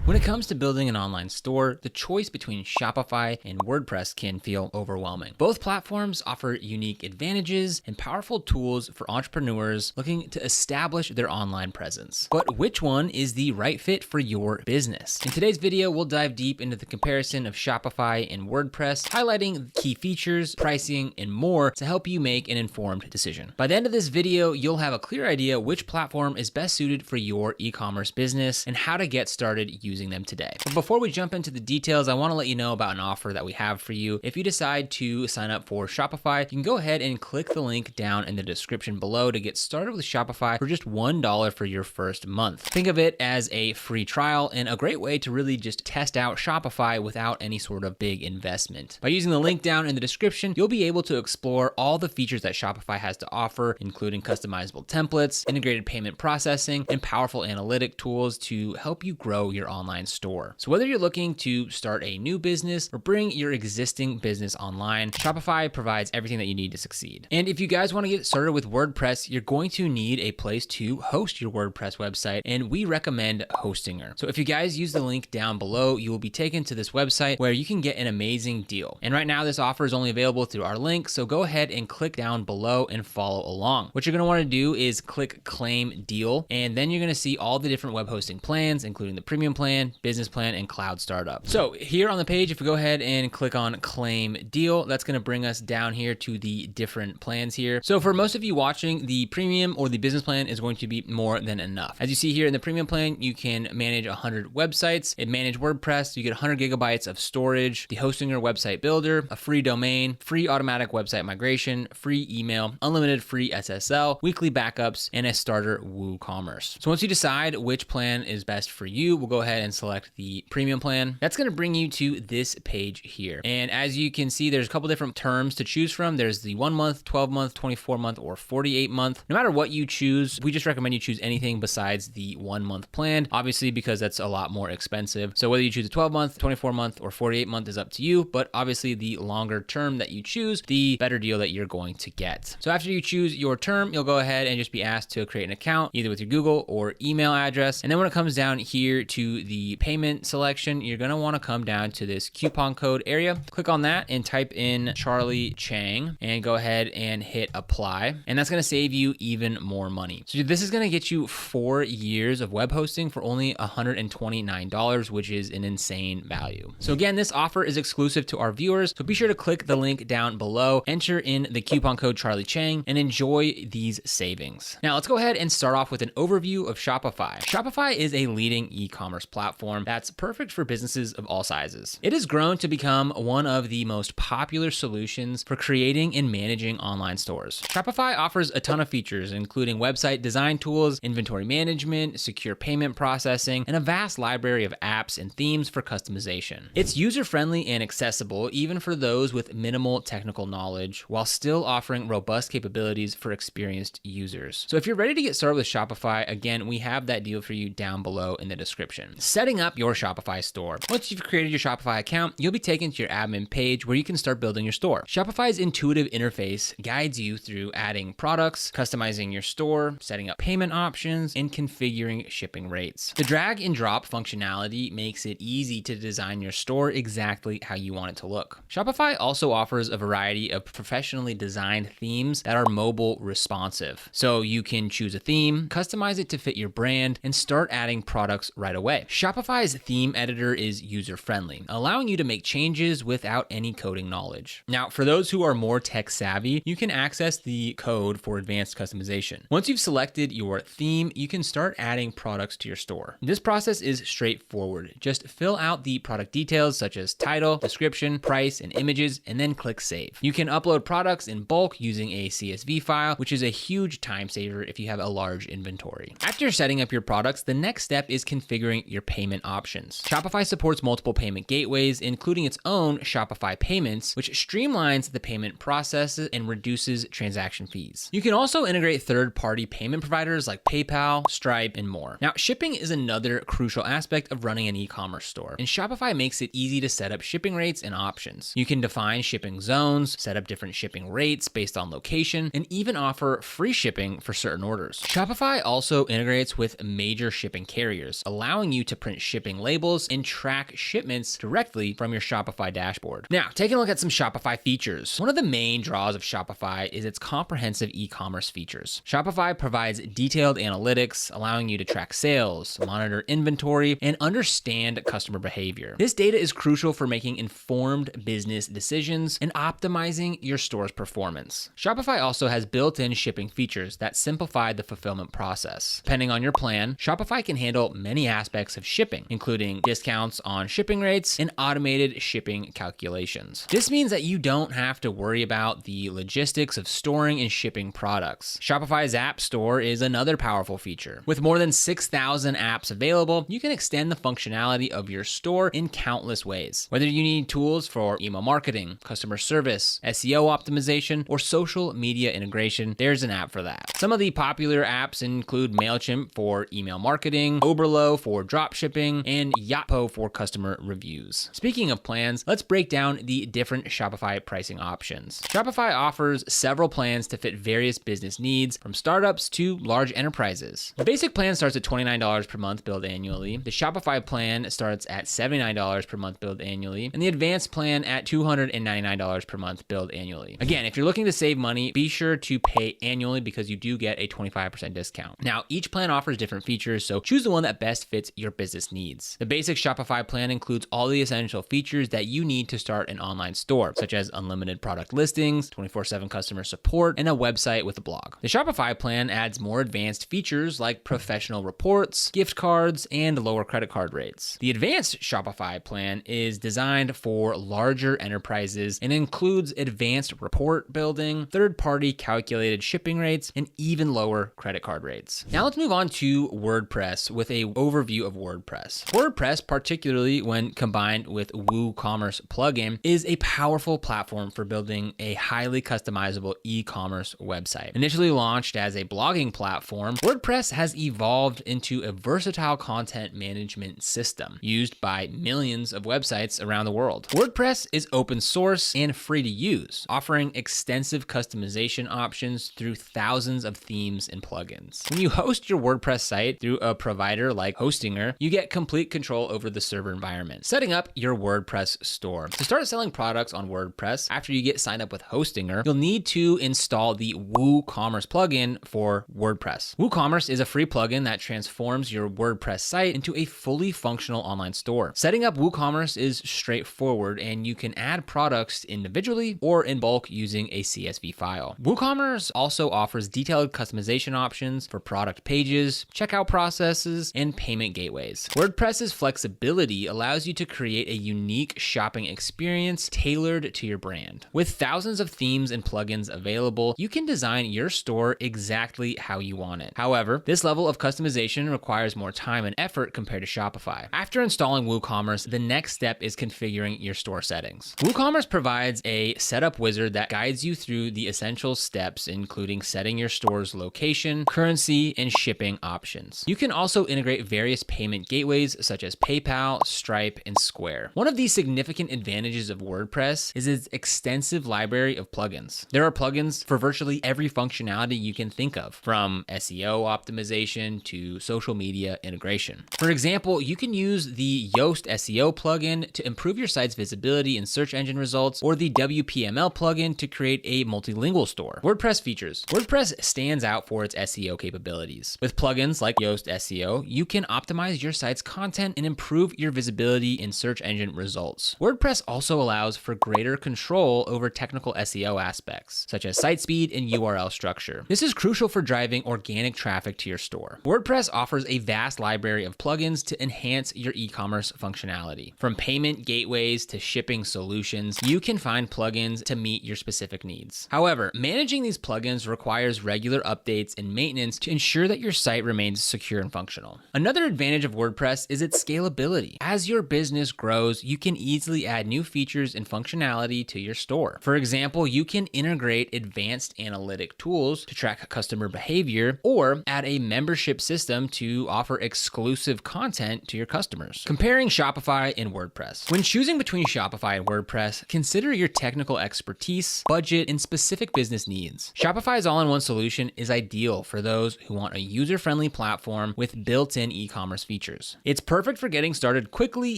When it comes to building an online store, the choice between Shopify and WordPress can feel overwhelming. Both platforms offer unique advantages and powerful tools for entrepreneurs looking to establish their online presence. But which one is the right fit for your business? In today's video, we'll dive deep into the comparison of Shopify and WordPress, highlighting key features, pricing, and more to help you make an informed decision. By the end of this video, you'll have a clear idea which platform is best suited for your e-commerce business and how to get started using them today. But before we jump into the details, I want to let you know about an offer that we have for you. If you decide to sign up for Shopify, you can go ahead and click the link down in the description below to get started with Shopify for just $1 for your first month. Think of it as a free trial and a great way to really just test out Shopify without any sort of big investment. By using the link down in the description, you'll be able to explore all the features that Shopify has to offer, including customizable templates, integrated payment processing, and powerful analytic tools to help you grow your online store. So whether you're looking to start a new business or bring your existing business online, Shopify provides everything that you need to succeed. And if you guys want to get started with WordPress, you're going to need a place to host your WordPress website, and we recommend Hostinger. So if you guys use the link down below, you will be taken to this website where you can get an amazing deal. And right now, this offer is only available through our link, so go ahead and click down below and follow along. What you're going to want to do is click Claim Deal, and then you're going to see all the different web hosting plans, including the premium plan, business plan, and cloud startup. So here on the page, if we go ahead and click on Claim Deal, that's going to bring us down here to the different plans here. So for most of you watching, the premium or the business plan is going to be more than enough. As you see here in the premium plan, you can manage 100 websites and manage WordPress. You get 100 gigabytes of storage, the Hostinger website builder, a free domain, free automatic website migration, free email, unlimited free SSL, weekly backups, and a starter WooCommerce. So once you decide which plan is best for you, we'll go ahead and select the premium plan. That's going to bring you to this page here. And as you can see, there's a couple different terms to choose from. There's the 1 month, 12 month, 24 month, or 48 month. No matter what you choose, we just recommend you choose anything besides the 1 month plan, obviously because that's a lot more expensive. So whether you choose a 12 month, 24 month, or 48 month is up to you, but obviously the longer term that you choose, the better deal that you're going to get. So after you choose your term, you'll go ahead and just be asked to create an account, either with your Google or email address. And then when it comes down here to the payment selection, you're going to want to come down to this coupon code area, click on that and type in Charlie Chang and go ahead and hit apply. And that's going to save you even more money. So this is going to get you 4 years of web hosting for only $129, which is an insane value. So again, this offer is exclusive to our viewers. So be sure to click the link down below, enter in the coupon code Charlie Chang, and enjoy these savings. Now let's go ahead and start off with an overview of Shopify. Shopify is a leading e-commerce platform that's perfect for businesses of all sizes. It has grown to become one of the most popular solutions for creating and managing online stores. Shopify offers a ton of features, including website design tools, inventory management, secure payment processing, and a vast library of apps and themes for customization. It's user-friendly and accessible even for those with minimal technical knowledge, while still offering robust capabilities for experienced users. So if you're ready to get started with Shopify, again, we have that deal for you down below in the description. Setting up your Shopify store. Once you've created your Shopify account, you'll be taken to your admin page where you can start building your store. Shopify's intuitive interface guides you through adding products, customizing your store, setting up payment options, and configuring shipping rates. The drag and drop functionality makes it easy to design your store exactly how you want it to look. Shopify also offers a variety of professionally designed themes that are mobile responsive. So you can choose a theme, customize it to fit your brand, and start adding products right away. Shopify's theme editor is user-friendly, allowing you to make changes without any coding knowledge. Now, for those who are more tech savvy, you can access the code for advanced customization. Once you've selected your theme, you can start adding products to your store. This process is straightforward. Just fill out the product details such as title, description, price, and images, and then click save. You can upload products in bulk using a CSV file, which is a huge time saver if you have a large inventory. After setting up your products, the next step is configuring your payment options. Shopify supports multiple payment gateways, including its own Shopify Payments, which streamlines the payment process and reduces transaction fees. You can also integrate third-party payment providers like PayPal, Stripe, and more. Now, shipping is another crucial aspect of running an e-commerce store, and Shopify makes it easy to set up shipping rates and options. You can define shipping zones, set up different shipping rates based on location, and even offer free shipping for certain orders. Shopify also integrates with major shipping carriers, allowing you to print shipping labels and track shipments directly from your Shopify dashboard. Now, taking a look at some Shopify features. One of the main draws of Shopify is its comprehensive e-commerce features. Shopify provides detailed analytics, allowing you to track sales, monitor inventory, and understand customer behavior. This data is crucial for making informed business decisions and optimizing your store's performance. Shopify also has built-in shipping features that simplify the fulfillment process. Depending on your plan, Shopify can handle many aspects of shipping, including discounts on shipping rates and automated shipping calculations. This means that you don't have to worry about the logistics of storing and shipping products. Shopify's App Store is another powerful feature. With more than 6,000 apps available, you can extend the functionality of your store in countless ways. Whether you need tools for email marketing, customer service, SEO optimization, or social media integration, there's an app for that. Some of the popular apps include MailChimp for email marketing, Oberlo for dropshipping, and Yotpo for customer reviews. Speaking of plans, let's break down the different Shopify pricing options. Shopify offers several plans to fit various business needs, from startups to large enterprises. The basic plan starts at $29 per month billed annually. The Shopify plan starts at $79 per month billed annually, and the advanced plan at $299 per month billed annually. Again, if you're looking to save money, be sure to pay annually because you do get a 25% discount. Now, each plan offers different features, so choose the one that best fits your business needs. The basic Shopify plan includes all the essential features that you need to start an online store, such as unlimited product listings, 24/7 customer support, and a website with a blog. The Shopify plan adds more advanced features like professional reports, gift cards, and lower credit card rates. The advanced Shopify plan is designed for larger enterprises and includes advanced report building, third-party calculated shipping rates, and even lower credit card rates. Now let's move on to WordPress with an overview of WordPress. WordPress, particularly when combined with WooCommerce plugin, is a powerful platform for building a highly customizable e-commerce website. Initially launched as a blogging platform, WordPress has evolved into a versatile content management system used by millions of websites around the world. WordPress is open source and free to use, offering extensive customization options through thousands of themes and plugins. When you host your WordPress site through a provider like Hostinger, you get complete control over the server environment. Setting up your WordPress store. To start selling products on WordPress, after you get signed up with Hostinger, you'll need to install the WooCommerce plugin for WordPress. WooCommerce is a free plugin that transforms your WordPress site into a fully functional online store. Setting up WooCommerce is straightforward, and you can add products individually or in bulk using a CSV file. WooCommerce also offers detailed customization options for product pages, checkout processes, and payment gateways. WordPress's flexibility allows you to create a unique shopping experience tailored to your brand. With thousands of themes and plugins available, you can design your store exactly how you want it. However, this level of customization requires more time and effort compared to Shopify. After installing WooCommerce, the next step is configuring your store settings. WooCommerce provides a setup wizard that guides you through the essential steps, including setting your store's location, currency, and shipping options. You can also integrate various payment gateways such as PayPal, Stripe, and Square. One of the significant advantages of WordPress is its extensive library of plugins. There are plugins for virtually every functionality you can think of, from SEO optimization to social media integration. For example, you can use the Yoast SEO plugin to improve your site's visibility in search engine results, or the WPML plugin to create a multilingual store. WordPress features. WordPress stands out for its SEO capabilities. With plugins like Yoast SEO, you can optimize your site's content and improve your visibility in search engine results. WordPress also allows for greater control over technical SEO aspects, such as site speed and URL structure. This is crucial for driving organic traffic to your store. WordPress offers a vast library of plugins to enhance your e-commerce functionality. From payment gateways to shipping solutions, you can find plugins to meet your specific needs. However, managing these plugins requires regular updates and maintenance to ensure that your site remains secure and functional. Another advantage of WordPress is its scalability. As your business grows, you can easily add new features and functionality to your store. For example, you can integrate advanced analytic tools to track customer behavior, or add a membership system to offer exclusive content to your customers. Comparing Shopify and WordPress. When choosing between Shopify and WordPress, consider your technical expertise, budget, and specific business needs. Shopify's all-in-one solution is ideal for those who want a user-friendly platform with built-in e-commerce features. features. It's perfect for getting started quickly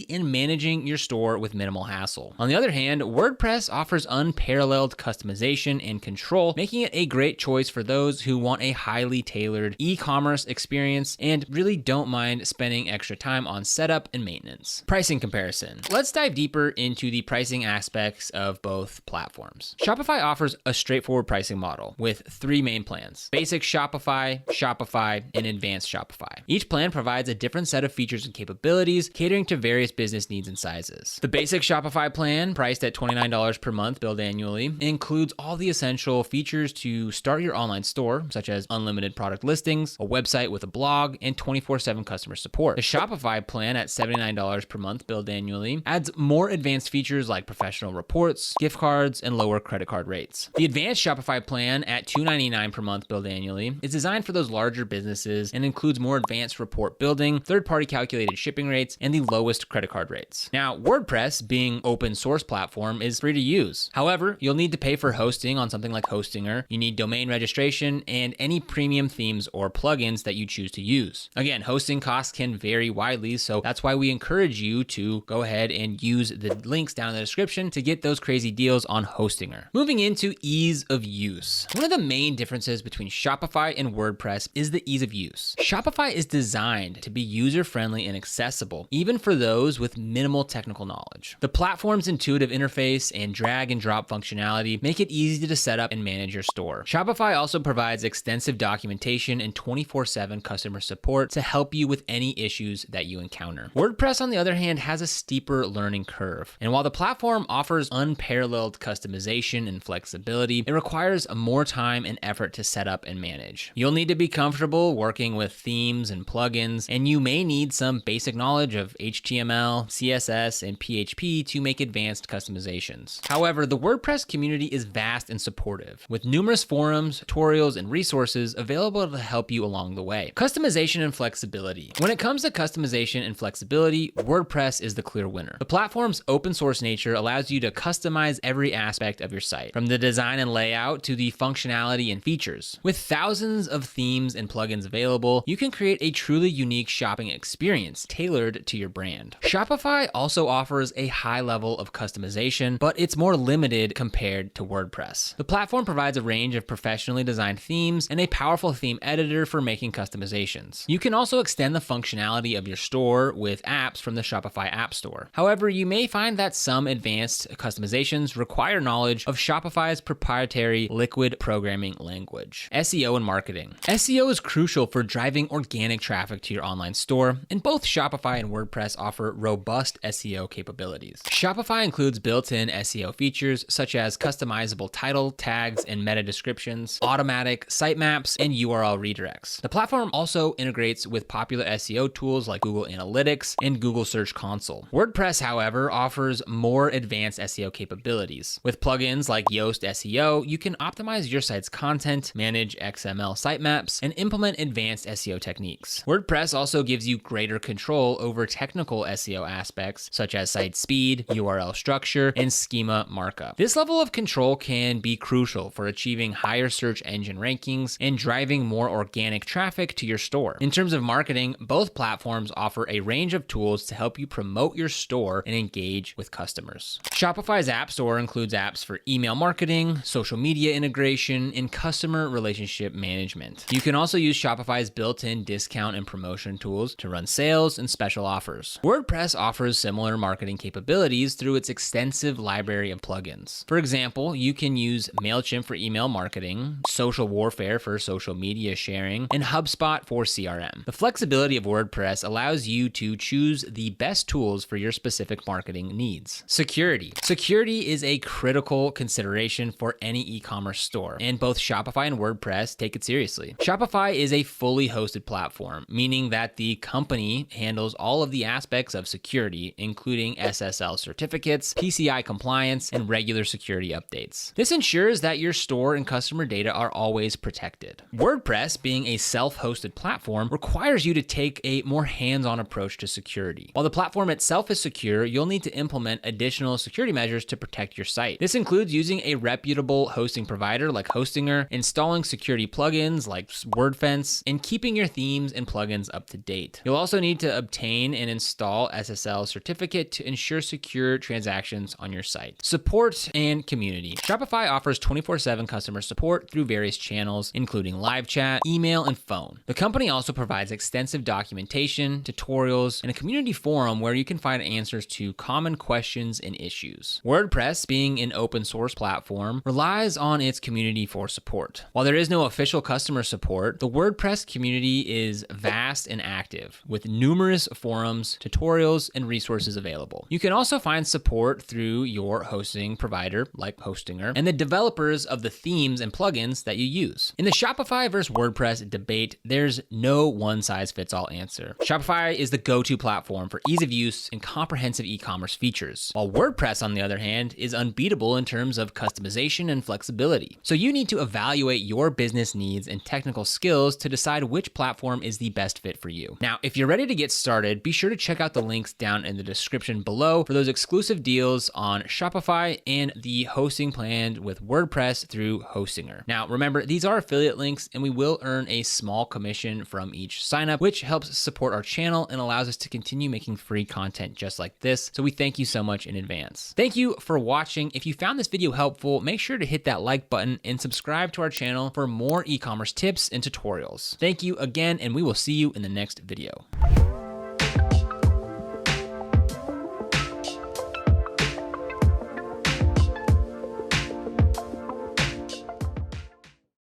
in managing your store with minimal hassle. On the other hand, WordPress offers unparalleled customization and control, making it a great choice for those who want a highly tailored e-commerce experience and really don't mind spending extra time on setup and maintenance. Pricing comparison. Let's dive deeper into the pricing aspects of both platforms. Shopify offers a straightforward pricing model with 3 main plans: Basic Shopify, Shopify, and Advanced Shopify. Each plan provides a different set of features and capabilities, catering to various business needs and sizes. The Basic Shopify plan, priced at $29 per month, billed annually, includes all the essential features to start your online store, such as unlimited product listings, a website with a blog, and 24/7 customer support. The Shopify plan at $79 per month, billed annually, adds more advanced features like professional reports, gift cards, and lower credit card rates. The Advanced Shopify plan at $299 per month, billed annually, is designed for those larger businesses and includes more advanced report building, third-party calculated shipping rates, and the lowest credit card rates. Now, WordPress, being open source platform, is free to use. However, you'll need to pay for hosting on something like Hostinger. You need domain registration and any premium themes or plugins that you choose to use. Again, hosting costs can vary widely, so that's why we encourage you to go ahead and use the links down in the description to get those crazy deals on Hostinger. Moving into ease of use. One of the main differences between Shopify and WordPress is the ease of use. Shopify is designed to be user-friendly and accessible, even for those with minimal technical knowledge. The platform's intuitive interface and drag and drop functionality make it easy to set up and manage your store. Shopify also provides extensive documentation and 24/7 customer support to help you with any issues that you encounter. WordPress, on the other hand, has a steeper learning curve. And while the platform offers unparalleled customization and flexibility, it requires more time and effort to set up and manage. You'll need to be comfortable working with themes and plugins, and you may need some basic knowledge of HTML, CSS, and PHP to make advanced customizations. However, the WordPress community is vast and supportive, with numerous forums, tutorials, and resources available to help you along the way. Customization and flexibility. When it comes to customization and flexibility, WordPress is the clear winner. The platform's open source nature allows you to customize every aspect of your site, from the design and layout to the functionality and features. With thousands of themes and plugins available, you can create a truly unique shopping experience tailored to your brand. Shopify also offers a high level of customization, but it's more limited compared to WordPress. The platform provides a range of professionally designed themes and a powerful theme editor for making customizations. You can also extend the functionality of your store with apps from the Shopify App Store. However, you may find that some advanced customizations require knowledge of Shopify's proprietary Liquid programming language. SEO and marketing. SEO is crucial for driving organic traffic to your online store, and both Shopify and WordPress offer robust SEO capabilities. Shopify includes built-in SEO features such as customizable title, tags, and meta descriptions, automatic sitemaps, and URL redirects. The platform also integrates with popular SEO tools like Google Analytics and Google Search Console. WordPress, however, offers more advanced SEO capabilities. With plugins like Yoast SEO, you can optimize your site's content, manage XML sitemaps, and implement advanced SEO techniques. WordPress also gives you greater control over technical SEO aspects such as site speed, URL structure, and schema markup. This level of control can be crucial for achieving higher search engine rankings and driving more organic traffic to your store. In terms of marketing, both platforms offer a range of tools to help you promote your store and engage with customers. Shopify's App Store includes apps for email marketing, social media integration, and customer relationship management. You can also use Shopify's built-in discount and promotion tools to run sales and special offers. WordPress offers similar marketing capabilities through its extensive library of plugins. For example, you can use MailChimp for email marketing, Social Warfare for social media sharing, and HubSpot for CRM. The flexibility of WordPress allows you to choose the best tools for your specific marketing needs. Security. Security is a critical consideration for any e-commerce store, and both Shopify and WordPress take it seriously. Shopify is a fully hosted platform, meaning that the company handles all of the aspects of security, including SSL certificates, PCI compliance, and regular security updates. This ensures that your store and customer data are always protected. WordPress, being a self-hosted platform, requires you to take a more hands-on approach to security. While the platform itself is secure, you'll need to implement additional security measures to protect your site. This includes using a reputable hosting provider like Hostinger, installing security plugins like WordFence, and keeping your themes and plugins up to date. complete. You'll also need to obtain and install SSL certificate to ensure secure transactions on your site. Support and community. Shopify offers 24/7 customer support through various channels, including live chat, email, and phone. The company also provides extensive documentation, tutorials, and a community forum where you can find answers to common questions and issues. WordPress, being an open source platform, relies on its community for support. While there is no official customer support, the WordPress community is vast and active, with numerous forums, tutorials, and resources available. You can also find support through your hosting provider, like Hostinger, and the developers of the themes and plugins that you use. In the Shopify versus WordPress debate, there's no one-size-fits-all answer. Shopify is the go-to platform for ease of use and comprehensive e-commerce features, while WordPress, on the other hand, is unbeatable in terms of customization and flexibility. So you need to evaluate your business needs and technical skills to decide which platform is the best fit for you. Now, if you're ready to get started, be sure to check out the links down in the description below for those exclusive deals on Shopify and the hosting plan with WordPress through Hostinger. Now, remember, these are affiliate links and we will earn a small commission from each signup, which helps support our channel and allows us to continue making free content just like this. So we thank you so much in advance. Thank you for watching. If you found this video helpful, make sure to hit that like button and subscribe to our channel for more e-commerce tips and tutorials. Thank you again, and we will see you in the next video.